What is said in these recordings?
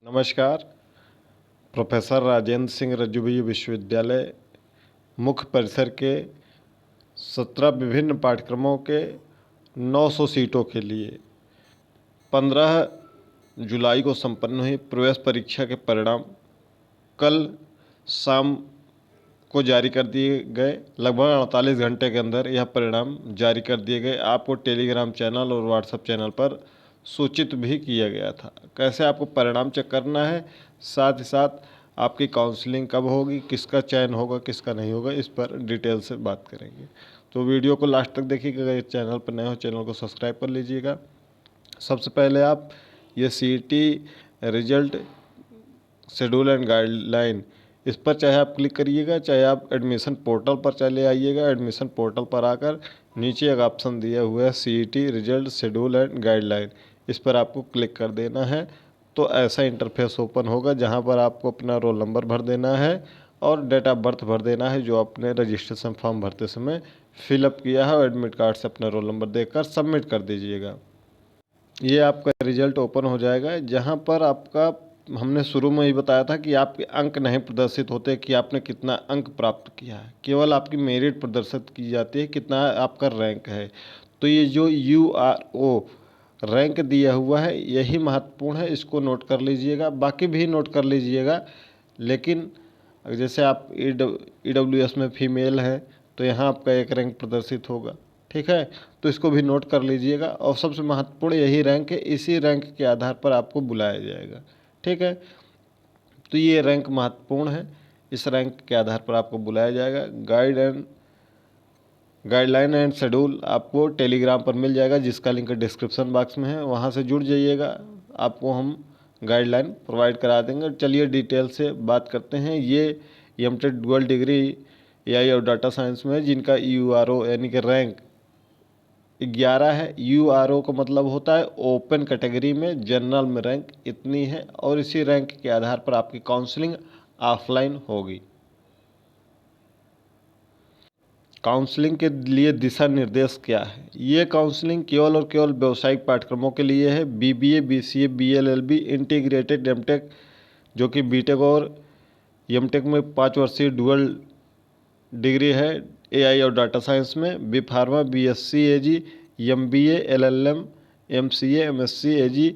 नमस्कार। प्रोफेसर राजेंद्र सिंह रज्जूबीय विश्वविद्यालय मुख्य परिसर के 17 विभिन्न पाठ्यक्रमों के 900 सीटों के लिए 15 जुलाई को संपन्न हुई प्रवेश परीक्षा के परिणाम कल शाम को जारी कर दिए गए। लगभग 48 घंटे के अंदर यह परिणाम जारी कर दिए गए। आपको टेलीग्राम चैनल और व्हाट्सएप चैनल पर सूचित भी किया गया था। कैसे आपको परिणाम चेक करना है, साथ ही साथ आपकी काउंसलिंग कब होगी, किसका चयन होगा, किसका नहीं होगा, इस पर डिटेल से बात करेंगे। तो वीडियो को लास्ट तक देखिएगा। अगर चैनल पर नए हो चैनल को सब्सक्राइब कर लीजिएगा। सबसे पहले आप ये CET result schedule and guideline, इस पर चाहे आप क्लिक करिएगा, चाहे आप एडमिशन पोर्टल पर चले आइएगा। एडमिशन पोर्टल पर आकर नीचे एक ऑप्शन दिया हुआ है CET result schedule and guideline, इस पर आपको क्लिक कर देना है। तो ऐसा इंटरफेस ओपन होगा जहां पर आपको अपना रोल नंबर भर देना है और डेट ऑफ बर्थ भर देना है जो आपने रजिस्ट्रेशन फॉर्म भरते समय फिलअप किया है, और एडमिट कार्ड से अपना रोल नंबर देकर सबमिट कर दीजिएगा। ये आपका रिजल्ट ओपन हो जाएगा जहां पर आपका, हमने शुरू में ही बताया था कि आपके अंक नहीं प्रदर्शित होते कि आपने कितना अंक प्राप्त किया है, केवल आपकी मेरिट प्रदर्शित की जाती है, कितना आपका रैंक है। तो ये जो URO रैंक दिया हुआ है यही महत्वपूर्ण है, इसको नोट कर लीजिएगा। बाकी भी नोट कर लीजिएगा, लेकिन जैसे आप EWS में फीमेल है तो यहाँ आपका एक रैंक प्रदर्शित होगा, ठीक है। तो इसको भी नोट कर लीजिएगा। और सबसे महत्वपूर्ण यही रैंक है, इसी रैंक के आधार पर आपको बुलाया जाएगा, ठीक है। तो ये रैंक महत्वपूर्ण है, इस रैंक के आधार पर आपको बुलाया जाएगा। गाइडलाइन एंड शेड्यूल आपको टेलीग्राम पर मिल जाएगा, जिसका लिंक डिस्क्रिप्शन बॉक्स में है, वहाँ से जुड़ जाइएगा। आपको हम गाइडलाइन प्रोवाइड करा देंगे। चलिए डिटेल से बात करते हैं। ये एमटेक डुअल डिग्री AI और डाटा साइंस में है, जिनका URO यानी कि रैंक 11 है। URO का मतलब होता है ओपन कैटेगरी में, जनरल में रैंक इतनी है, और इसी रैंक के आधार पर आपकी काउंसलिंग ऑफलाइन होगी। काउंसलिंग के लिए दिशा निर्देश क्या है? ये काउंसलिंग केवल और केवल व्यावसायिक पाठ्यक्रमों के लिए है। BBA, BCA, BLLB, integrated MTech जो कि बीटेक और एमटेक में 5 वर्षीय डुअल डिग्री है AI और डाटा साइंस में, B pharma, BSc AG, MBA, LLM, MCA, MSc AG,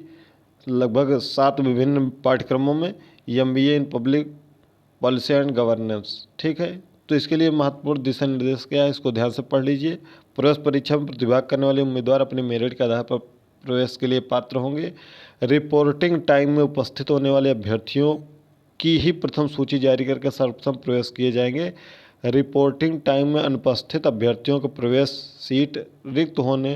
लगभग 7 विभिन्न पाठ्यक्रमों में, MBA in public policy and governance, ठीक है। तो इसके लिए महत्वपूर्ण दिशा निर्देश क्या है, इसको ध्यान से पढ़ लीजिए। प्रवेश परीक्षा में प्रतिभाग करने वाले उम्मीदवार अपने मेरिट के आधार पर प्रवेश के लिए पात्र होंगे। रिपोर्टिंग टाइम में उपस्थित होने वाले अभ्यर्थियों की ही प्रथम सूची जारी करके सर्वप्रथम प्रवेश किए जाएंगे। रिपोर्टिंग टाइम में अनुपस्थित अभ्यर्थियों को प्रवेश सीट रिक्त होने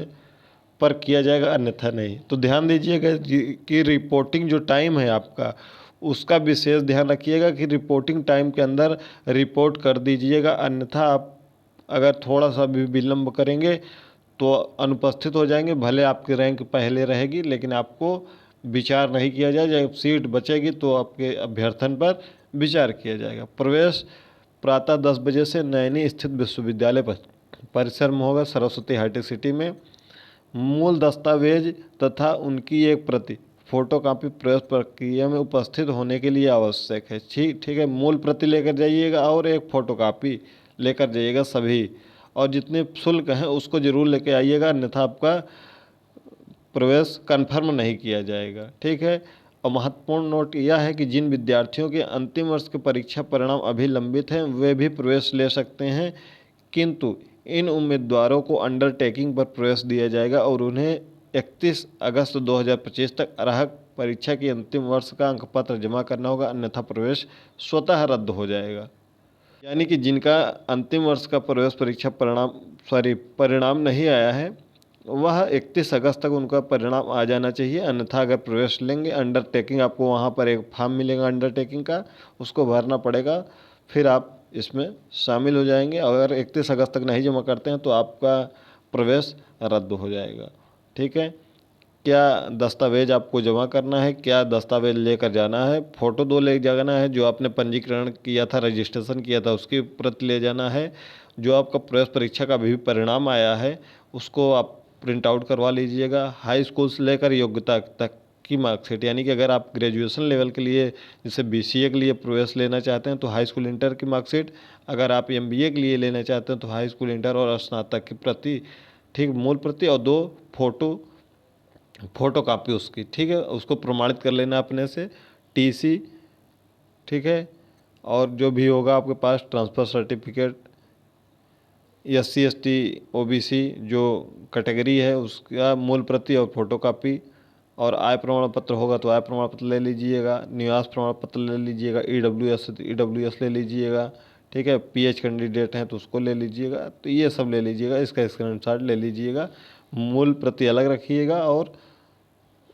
पर किया जाएगा, अन्यथा नहीं। तो ध्यान दीजिएगा कि रिपोर्टिंग जो टाइम है आपका, उसका विशेष ध्यान रखिएगा कि रिपोर्टिंग टाइम के अंदर रिपोर्ट कर दीजिएगा, अन्यथा आप अगर थोड़ा सा भी विलम्ब करेंगे तो अनुपस्थित हो जाएंगे। भले आपकी रैंक पहले रहेगी, लेकिन आपको विचार नहीं किया जाए। जब सीट बचेगी तो आपके अभ्यर्थन पर विचार किया जाएगा। प्रवेश प्रातः 10 बजे से नैनी स्थित विश्वविद्यालय परिसर में होगा, सरस्वती हाईटेक सिटी में। मूल दस्तावेज तथा उनकी एक प्रति फोटोकॉपी प्रवेश प्रक्रिया में उपस्थित होने के लिए आवश्यक है। ठीक है, मूल प्रति लेकर जाइएगा और एक फ़ोटोकॉपी लेकर जाइएगा सभी, और जितने शुल्क हैं उसको ज़रूर लेकर आइएगा, अन्यथा आपका प्रवेश कन्फर्म नहीं किया जाएगा, ठीक है। और महत्वपूर्ण नोट यह है कि जिन विद्यार्थियों के अंतिम वर्ष के परीक्षा परिणाम अभी लंबित हैं वे भी प्रवेश ले सकते हैं, किंतु इन उम्मीदवारों को अंडरटेकिंग पर प्रवेश दिया जाएगा और उन्हें 31 अगस्त 2025 तक अर्हक परीक्षा की अंतिम वर्ष का अंकपत्र जमा करना होगा, अन्यथा प्रवेश स्वतः रद्द हो जाएगा। यानी कि जिनका अंतिम वर्ष का प्रवेश परीक्षा परिणाम नहीं आया है, वह 31 अगस्त तक उनका परिणाम आ जाना चाहिए, अन्यथा अगर प्रवेश लेंगे अंडरटेकिंग, आपको वहाँ पर एक फॉर्म मिलेगा अंडरटेकिंग का, उसको भरना पड़ेगा, फिर आप इसमें शामिल हो जाएंगे। अगर 31 अगस्त तक नहीं जमा करते हैं तो आपका प्रवेश रद्द हो जाएगा, ठीक है। क्या दस्तावेज आपको जमा करना है, क्या दस्तावेज लेकर जाना है? फ़ोटो 2 ले जाना है, जो आपने पंजीकरण किया था, रजिस्ट्रेशन किया था, उसकी प्रति ले जाना है। जो आपका प्रवेश परीक्षा का भी परिणाम आया है उसको आप प्रिंट आउट करवा लीजिएगा। हाई स्कूल से लेकर योग्यता तक की मार्कशीट, यानी कि अगर आप ग्रेजुएशन लेवल के लिए जैसे बीसीए के लिए प्रवेश लेना चाहते हैं तो हाई स्कूल इंटर की मार्कशीट, अगर आप एमबीए के लिए लेना चाहते हैं तो हाई स्कूल इंटर और स्नातक की प्रति, ठीक, मूल प्रति और 2 फोटो कापी उसकी, ठीक है, उसको प्रमाणित कर लेना अपने से, टीसी, ठीक है, और जो भी होगा आपके पास transfer certificate, SC ST OBC जो कैटेगरी है उसका मूल प्रति और फोटो कापी, और आय प्रमाण पत्र होगा तो आय प्रमाण पत्र ले लीजिएगा, निवास प्रमाण पत्र ले लीजिएगा, ईडब्ल्यूएस ले लीजिएगा, ठीक है, पीएच कैंडिडेट हैं तो उसको ले लीजिएगा, तो ये सब ले लीजिएगा, इसका स्क्रीनशॉट ले लीजिएगा, मूल प्रति अलग रखिएगा और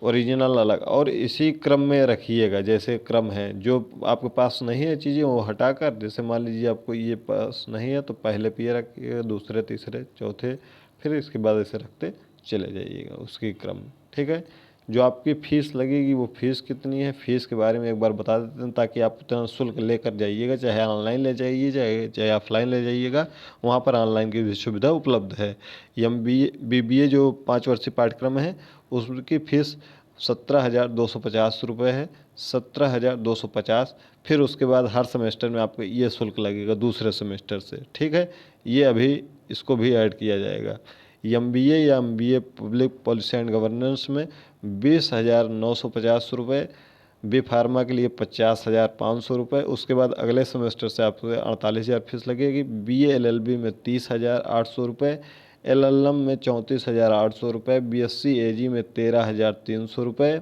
ओरिजिनल अलग, और इसी क्रम में रखिएगा जैसे क्रम है। जो आपके पास नहीं है चीज़ें वो हटाकर, जैसे मान लीजिए आपको ये पास नहीं है तो पहले पे ये रखिएगा, दूसरे तीसरे चौथे, फिर इसके बाद ऐसे रखते चले जाइएगा उसकी क्रम, ठीक है। जो आपकी फ़ीस लगेगी वो फ़ीस कितनी है, फ़ीस के बारे में एक बार बता देते हैं ताकि आप उतना शुल्क लेकर जाइएगा, चाहे ऑनलाइन ले जाइए चाहे ऑफलाइन ले जाइएगा, वहाँ पर ऑनलाइन की भी सुविधा उपलब्ध है। एमबीए बीबीए जो 5 वर्षीय पाठ्यक्रम है उसकी फ़ीस 17,250 रुपये है, 17,250। फिर उसके बाद हर सेमेस्टर में आपको ये शुल्क लगेगा दूसरे सेमेस्टर से, ठीक है, ये अभी इसको भी ऐड किया जाएगा। एमबीए या MBA public policy and governance में 20,950 रुपये, बी फार्मा के लिए 50,500 रुपये, उसके बाद अगले सेमेस्टर से आपको 48,000 फीस लगेगी। बीए एलएलबी में 30,800 रुपये, एलएलएम में 34,800 रुपये, बीएससी एजी में 13,300 रुपये,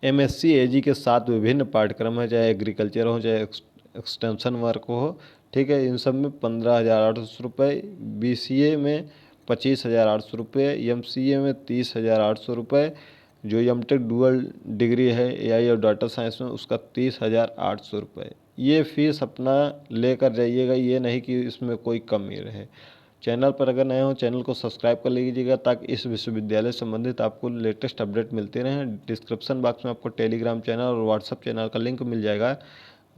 एमएससी एजी के 7 विभिन्न पाठ्यक्रम हैं, चाहे एग्रीकल्चर हो चाहे एक्सटेंशन वर्क हो, ठीक है, इन सब में 15,800 रुपये, बीसीए में 25,800 रुपये, एमसीए में 30,800 रुपये, जो एमटेक डुअल डिग्री है एआई और डाटा साइंस में उसका 30,800 रुपये। ये फीस अपना लेकर जाइएगा, ये नहीं कि इसमें कोई कमी रहे। चैनल पर अगर नए हो चैनल को सब्सक्राइब कर लीजिएगा ताकि इस विश्वविद्यालय से संबंधित आपको लेटेस्ट अपडेट मिलते रहें। डिस्क्रिप्शन बॉक्स में आपको टेलीग्राम चैनल और व्हाट्सअप चैनल का लिंक मिल जाएगा,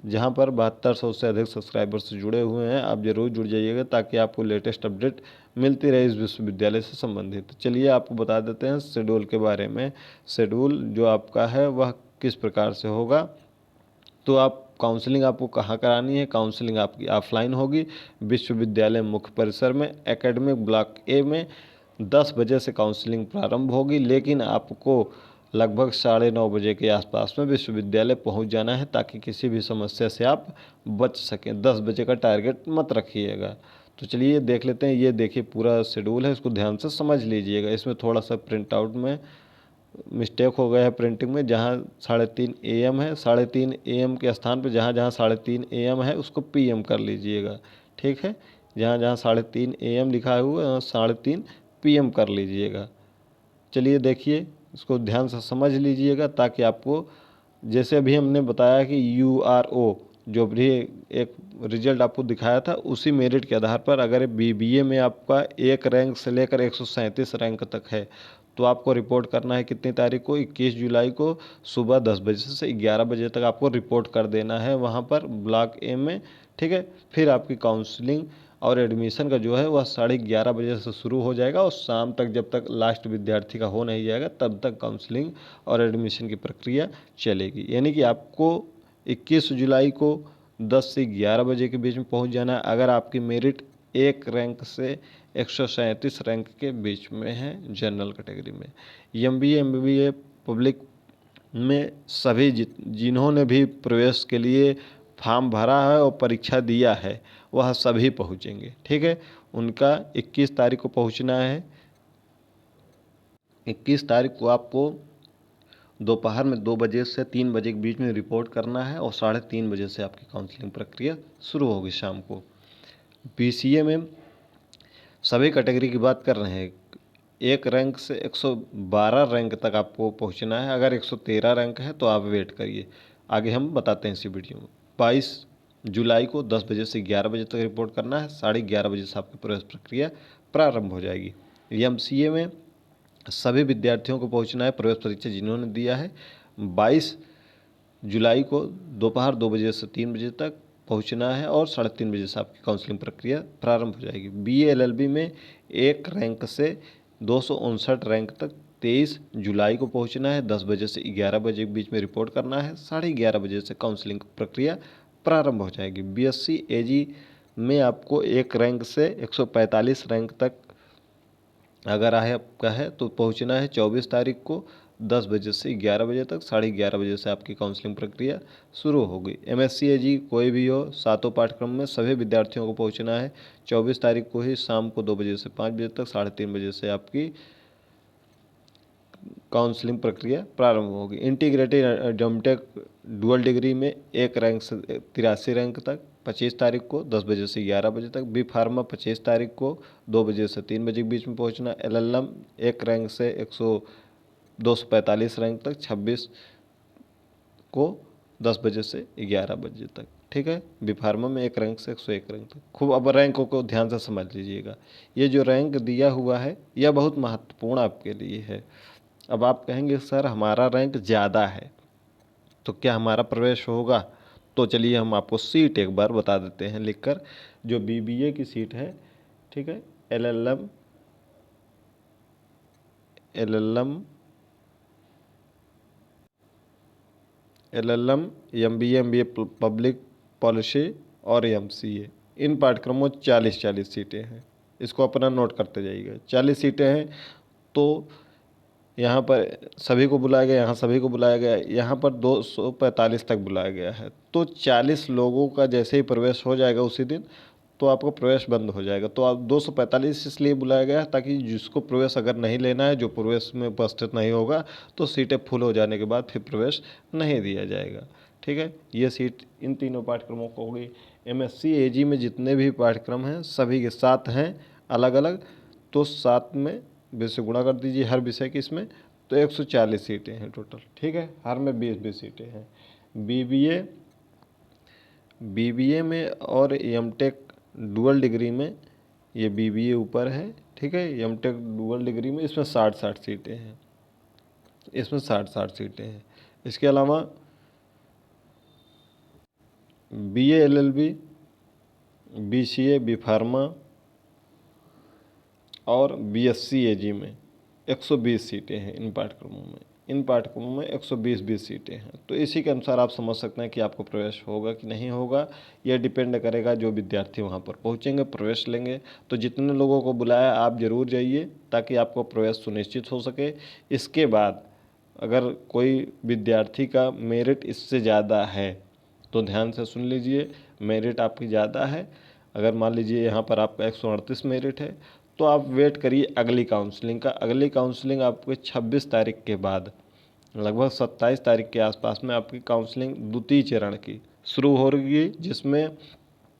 जहां पर 7200 से अधिक सब्सक्राइबर्स जुड़े हुए हैं। आप ज़रूर जुड़ जाइएगा ताकि आपको लेटेस्ट अपडेट मिलती रहे इस विश्वविद्यालय से संबंधित। चलिए आपको बता देते हैं शेड्यूल के बारे में। शेड्यूल जो आपका है वह किस प्रकार से होगा, तो आप काउंसलिंग आपको कहाँ करानी है, काउंसलिंग आपकी ऑफलाइन होगी विश्वविद्यालय मुख्य परिसर में एकेडमिक ब्लॉक ए में 10 बजे से काउंसलिंग प्रारंभ होगी, लेकिन आपको लगभग 9:30 बजे के आसपास में विश्वविद्यालय पहुंच जाना है ताकि किसी भी समस्या से आप बच सकें। 10 बजे का टारगेट मत रखिएगा। तो चलिए देख लेते हैं, ये देखिए पूरा शेड्यूल है, इसको ध्यान से समझ लीजिएगा। इसमें थोड़ा सा प्रिंट आउट में मिस्टेक हो गया है प्रिंटिंग में, जहाँ 3:30 AM है 3:30 AM के स्थान पर जहाँ जहाँ 3:30 AM है उसको PM कर लीजिएगा, ठीक है, जहाँ जहाँ 3:30 AM लिखा हुआ है 3:30 PM कर लीजिएगा। चलिए देखिए इसको ध्यान से समझ लीजिएगा ताकि आपको, जैसे अभी हमने बताया कि URO जो भी एक रिजल्ट आपको दिखाया था उसी मेरिट के आधार पर अगर बीबीए में आपका 1 रैंक से लेकर 137 रैंक तक है तो आपको रिपोर्ट करना है कितनी तारीख को, 21 जुलाई को सुबह 10 बजे से 11 बजे तक आपको रिपोर्ट कर देना है वहाँ पर ब्लॉक ए में, ठीक है। फिर आपकी काउंसलिंग और एडमिशन का जो है वह 11:30 बजे से शुरू हो जाएगा और शाम तक जब तक लास्ट विद्यार्थी का हो नहीं जाएगा तब तक काउंसलिंग और एडमिशन की प्रक्रिया चलेगी। यानी कि आपको 21 जुलाई को 10 से 11 बजे के बीच में पहुंच जाना है अगर आपकी मेरिट 1 रैंक से 137 रैंक के बीच में है जनरल कैटेगरी में। एमबीए एमबीए पब्लिक में सभी जिन्होंने भी प्रवेश के लिए फॉर्म भरा है और परीक्षा दिया है वह सभी पहुंचेंगे, ठीक है। उनका 21 तारीख को पहुंचना है। 21 तारीख को आपको दोपहर में 2 बजे से 3 बजे के बीच में रिपोर्ट करना है और 3:30 बजे से आपकी काउंसलिंग प्रक्रिया शुरू होगी शाम को। बीसीए में सभी कैटेगरी की बात कर रहे हैं, 1 रैंक से 112 रैंक तक आपको पहुंचना है। अगर 113 रैंक है तो आप वेट करिए, आगे हम बताते हैं इसी वीडियो में। 22 जुलाई को 10 बजे से 11 बजे तक रिपोर्ट करना है, 11:30 बजे से आपकी प्रवेश प्रक्रिया प्रारंभ हो जाएगी। एमसीए में सभी विद्यार्थियों को पहुंचना है प्रवेश परीक्षा जिन्होंने दिया है, 22 जुलाई को दोपहर 2 बजे से 3 बजे तक पहुंचना है और 3:30 बजे से आपकी काउंसलिंग प्रक्रिया प्रारंभ हो जाएगी। बीए एलएलबी में 1 रैंक से 259 रैंक तक 23 जुलाई को पहुंचना है। 10 बजे से 11 बजे के बीच में रिपोर्ट करना है। 11:30 बजे से काउंसलिंग प्रक्रिया प्रारंभ हो जाएगी। बीएससी एजी में आपको एक रैंक से 145 रैंक तक अगर आपका है तो पहुंचना है 24 तारीख को 10 बजे से 11 बजे तक। 11:30 बजे से आपकी काउंसलिंग प्रक्रिया शुरू होगी। एमएससी एजी कोई भी हो, सातों पाठ्यक्रम में सभी विद्यार्थियों को पहुंचना है 24 तारीख को ही शाम को 2 बजे से 5 बजे तक। 3:30 बजे से आपकी काउंसलिंग प्रक्रिया प्रारंभ होगी। इंटीग्रेटेड एमटेक डुअल डिग्री में एक रैंक से 83 रैंक तक 25 तारीख को 10 बजे से 11 बजे तक। बी फार्मा 25 तारीख को 2 बजे से 3 बजे के बीच में पहुंचना। एलएलएम एक रैंक से 245 रैंक तक 26 को 10 बजे से 11 बजे तक। ठीक है, बी फार्मा में एक रैंक से 101 रैंक तक। खूब अब रैंकों को ध्यान से समझ लीजिएगा। ये जो रैंक दिया हुआ है यह बहुत महत्वपूर्ण आपके लिए है। अब आप कहेंगे सर हमारा रैंक ज़्यादा है तो क्या हमारा प्रवेश होगा? तो चलिए हम आपको सीट एक बार बता देते हैं लिखकर। जो बीबीए की सीट है, ठीक है, एलएलएम एमबीए पब्लिक पॉलिसी और एमसीए, इन पाठ्यक्रमों 40-40 सीटें हैं। इसको अपना नोट करते जाइएगा। 40 सीटें हैं तो यहाँ पर सभी को बुलाया गया, यहाँ सभी को बुलाया गया, यहाँ पर 245 तक बुलाया गया है। तो 40 लोगों का जैसे ही प्रवेश हो जाएगा उसी दिन तो आपको प्रवेश बंद हो जाएगा। तो आप 245 इसलिए बुलाया गया है ताकि जिसको प्रवेश अगर नहीं लेना है, जो प्रवेश में उपस्थित नहीं होगा, तो सीटें फुल हो जाने के बाद फिर प्रवेश नहीं दिया जाएगा। ठीक है, ये सीट इन तीनों पाठ्यक्रमों को होगी। एमएससी एजी में जितने भी पाठ्यक्रम हैं सभी के 7 हैं अलग अलग, तो 7 में विषय गुणा कर दीजिए हर विषय की इसमें, तो 140 सीटें हैं टोटल। ठीक है, हर में 20-20 सीटें हैं। बीबीए में और एमटेक डुअल डिग्री में, ये बीबीए ऊपर है, ठीक है, एमटेक डुअल डिग्री में इसमें 60-60 सीटें हैं। इसमें 60-60 सीटें हैं। इसके अलावा BA LLB, BCA, B pharma और बीएससी एजी में 120 सीटें हैं इन पाठ्यक्रमों में। इन पाठ्यक्रमों में 120 सीटें हैं। तो इसी के अनुसार आप समझ सकते हैं कि आपको प्रवेश होगा कि नहीं होगा। यह डिपेंड करेगा, जो विद्यार्थी वहाँ पर पहुँचेंगे प्रवेश लेंगे। तो जितने लोगों को बुलाया आप ज़रूर जाइए ताकि आपको प्रवेश सुनिश्चित हो सके। इसके बाद अगर कोई विद्यार्थी का मेरिट इससे ज़्यादा है तो ध्यान से सुन लीजिए, मेरिट आपकी ज़्यादा है, अगर मान लीजिए यहाँ पर आपका 138 मेरिट है, तो आप वेट करिए अगली काउंसलिंग का। अगली काउंसलिंग आपको 26 तारीख के बाद, लगभग 27 तारीख के आसपास में आपकी काउंसलिंग द्वितीय चरण की शुरू होगी, जिसमें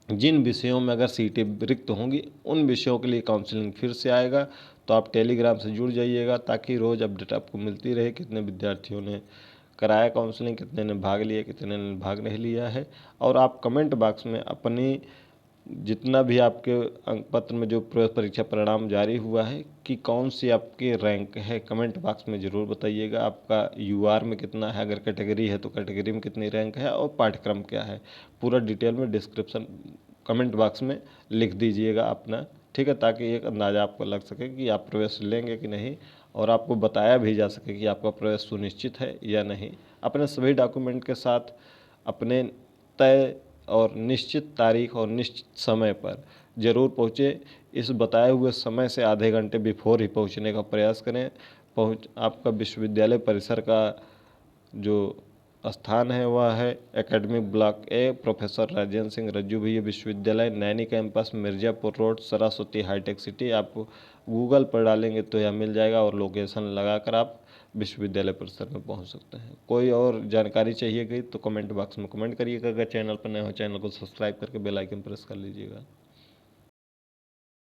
जिन विषयों में अगर सीटें रिक्त होंगी उन विषयों के लिए काउंसलिंग फिर से आएगा। तो आप टेलीग्राम से जुड़ जाइएगा ताकि रोज़ अपडेट आपको मिलती रहे, कितने विद्यार्थियों ने कराया काउंसलिंग, कितने ने भाग लिया, कितने ने भाग नहीं लिया है। और आप कमेंट बॉक्स में अपनी जितना भी आपके अंक पत्र में जो प्रवेश परीक्षा परिणाम जारी हुआ है कि कौन सी आपकी रैंक है, कमेंट बॉक्स में ज़रूर बताइएगा। आपका यूआर में कितना है, अगर कैटेगरी है तो कैटेगरी में कितनी रैंक है और पाठ्यक्रम क्या है, पूरा डिटेल में डिस्क्रिप्शन कमेंट बॉक्स में लिख दीजिएगा अपना। ठीक है, ताकि एक अंदाज़ा आपको लग सके कि आप प्रवेश लेंगे कि नहीं, और आपको बताया भी जा सके कि आपका प्रवेश सुनिश्चित है या नहीं। अपने सभी डॉक्यूमेंट के साथ अपने तय और निश्चित तारीख और निश्चित समय पर ज़रूर पहुँचे। इस बताए हुए समय से आधे घंटे बिफोर ही पहुँचने का प्रयास करें। आपका विश्वविद्यालय परिसर का जो स्थान है वह है academic block A, professor Rajendra Singh Rajju Bhaiya Vishwavidyalaya, Naini campus, Mirzapur road, Saraswati hitech city. आप गूगल पर डालेंगे तो यह मिल जाएगा और लोकेशन लगाकर आप विश्वविद्यालय परिसर में पहुंच सकते हैं। कोई और जानकारी चाहिए गई तो कमेंट बॉक्स में कमेंट करिएगा। अगर चैनल पर नए हो चैनल को सब्सक्राइब करके बेल आइकन प्रेस कर लीजिएगा।